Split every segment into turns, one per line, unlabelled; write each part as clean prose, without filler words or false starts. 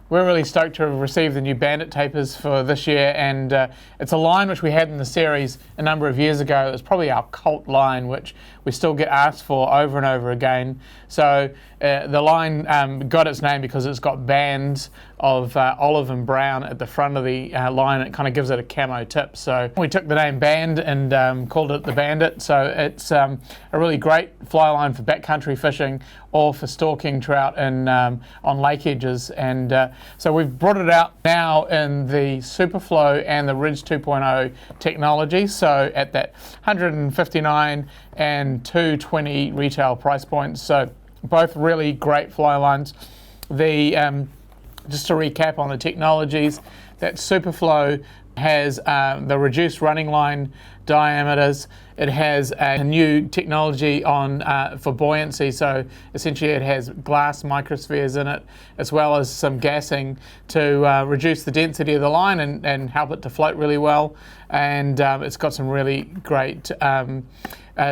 We're really stoked to have received the new Bandit tapers for this year, and it's a line which we had in the series a number of years ago. It was probably our cult line, which we still get asked for over and over again. So the line got its name because it's got bands of olive and brown at the front of the line. It kind of gives it a camo tip. So we took the name Band and called it the Bandit. So it's a really great fly line for backcountry fishing or for stalking trout in, on lake edges. And so we've brought it out now in the Superflo and the Ridge 2.0 technology. So at that $159 and $220 retail price points. So both really great fly lines. The just to recap on the technologies, that Superflo has the reduced running line diameters. It has a new technology on for buoyancy, so essentially it has glass microspheres in it, as well as some gassing to reduce the density of the line and help it to float really well. And it's got some really great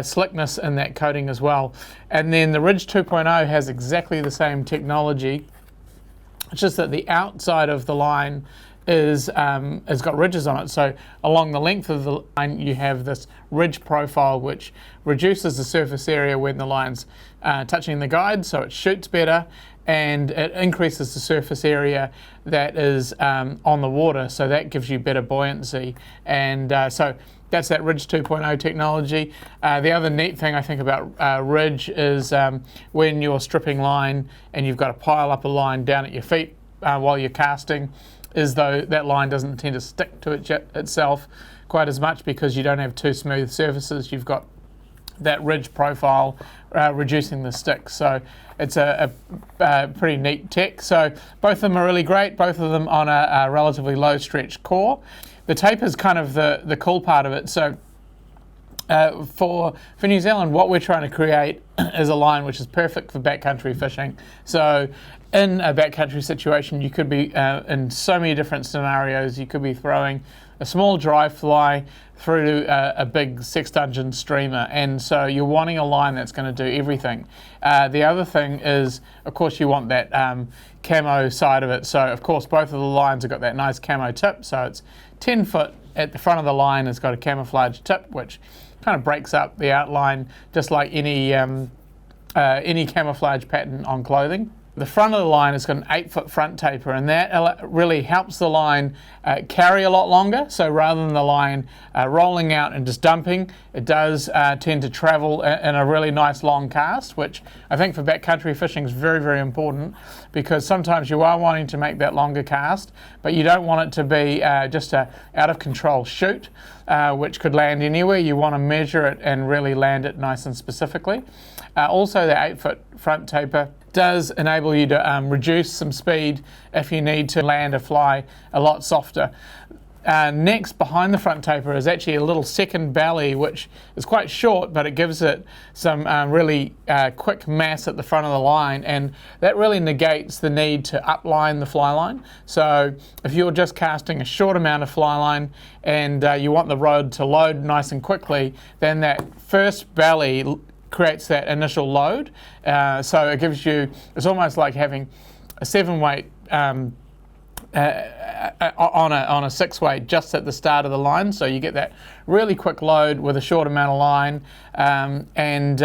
slickness in that coating as well. And then the Ridge 2.0 has exactly the same technology. It's just that the outside of the line has got ridges on it. So along the length of the line you have this ridge profile which reduces the surface area when the line's touching the guide, so it shoots better, and it increases the surface area that is on the water, so that gives you better buoyancy. And so that's that Ridge 2.0 technology. The other neat thing I think about Ridge is when you're stripping line and you've got to pile up a line down at your feet while you're casting, is though that line doesn't tend to stick to itself quite as much because you don't have two smooth surfaces. You've got that ridge profile reducing the stick. So it's a pretty neat tech. So both of them are really great, both of them on a relatively low stretch core. The taper is kind of the cool part of it. So for New Zealand, what we're trying to create is a line which is perfect for backcountry fishing. So in a backcountry situation, you could be in so many different scenarios. You could be throwing a small dry fly through a big sexdungeon streamer, and so you're wanting a line that's going to do everything. The other thing is, of course, you want that camo side of it. So of course both of the lines have got that nice camo tip, so it's 10 foot at the front of the line. It's got a camouflage tip which kind of breaks up the outline just like any camouflage pattern on clothing. The front of the line has got an 8-foot front taper, and that really helps the line carry a lot longer. So rather than the line rolling out and just dumping, it does tend to travel in a really nice long cast, which I think for backcountry fishing is very, very important, because sometimes you are wanting to make that longer cast, but you don't want it to be just a out of control shoot, which could land anywhere. You want to measure it and really land it nice and specifically. Also, the 8-foot front taper does enable you to reduce some speed if you need to land a fly a lot softer. Next, behind the front taper is actually a little second belly, which is quite short, but it gives it some really quick mass at the front of the line, and that really negates the need to upline the fly line. So if you're just casting a short amount of fly line and you want the rod to load nice and quickly, then that first belly creates that initial load. So it gives you, it's almost like having a 7-weight on a 6-weight just at the start of the line. So you get that really quick load with a short amount of line, and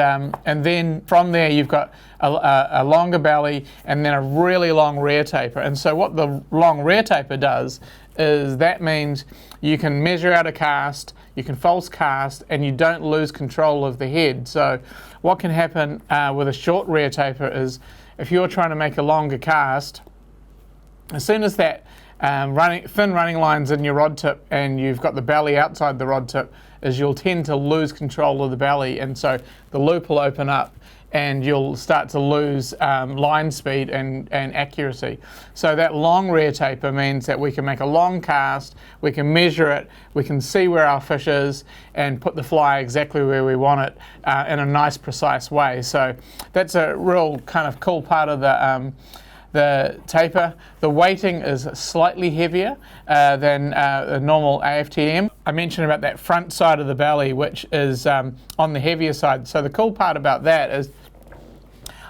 then from there you've got a longer belly and then a really long rear taper. And so what the long rear taper does is that means you can measure out a cast, you can false cast, and you don't lose control of the head. So what can happen with a short rear taper is if you're trying to make a longer cast, as soon as that thin running line's in your rod tip and you've got the belly outside the rod tip, is you'll tend to lose control of the belly, and so the loop will open up and you'll start to lose line speed and accuracy. So that long rear taper means that we can make a long cast, we can measure it, we can see where our fish is and put the fly exactly where we want it in a nice precise way. So that's a real kind of cool part of the taper. The weighting is slightly heavier than a normal AFTM. I mentioned about that front side of the belly, which is on the heavier side. So the cool part about that is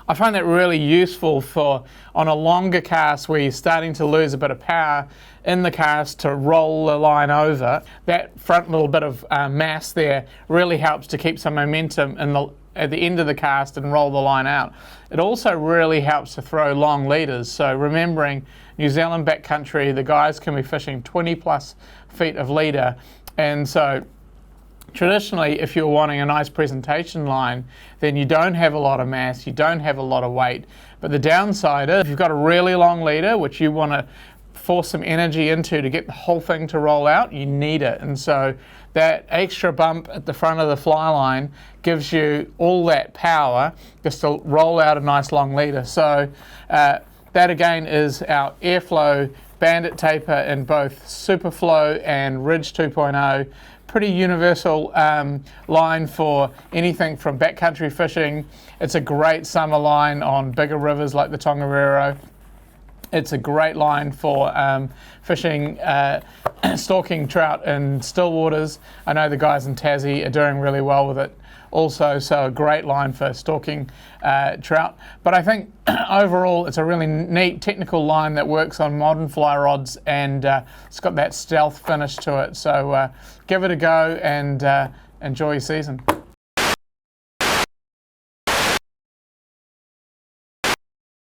I find that really useful for on a longer cast where you're starting to lose a bit of power in the cast to roll the line over. That front little bit of mass there really helps to keep some momentum at the end of the cast and roll the line out. It also really helps to throw long leaders. So remembering New Zealand backcountry, the guys can be fishing 20 plus feet of leader, and so traditionally, if you're wanting a nice presentation line, then you don't have a lot of mass, you don't have a lot of weight. But the downside is, if you've got a really long leader, which you want to force some energy into to get the whole thing to roll out, you need it. And so that extra bump at the front of the fly line gives you all that power just to roll out a nice long leader. So that again is our Airflo Bandit taper in both Superflo and Ridge 2.0. Pretty universal line for anything from backcountry fishing. It's a great summer line on bigger rivers like the Tongariro. It's a great line for fishing, stalking trout in still waters. I know the guys in Tassie are doing really well with it also, so a great line for stalking trout. But I think overall it's a really neat technical line that works on modern fly rods, and it's got that stealth finish to it. So give it a go and enjoy your season.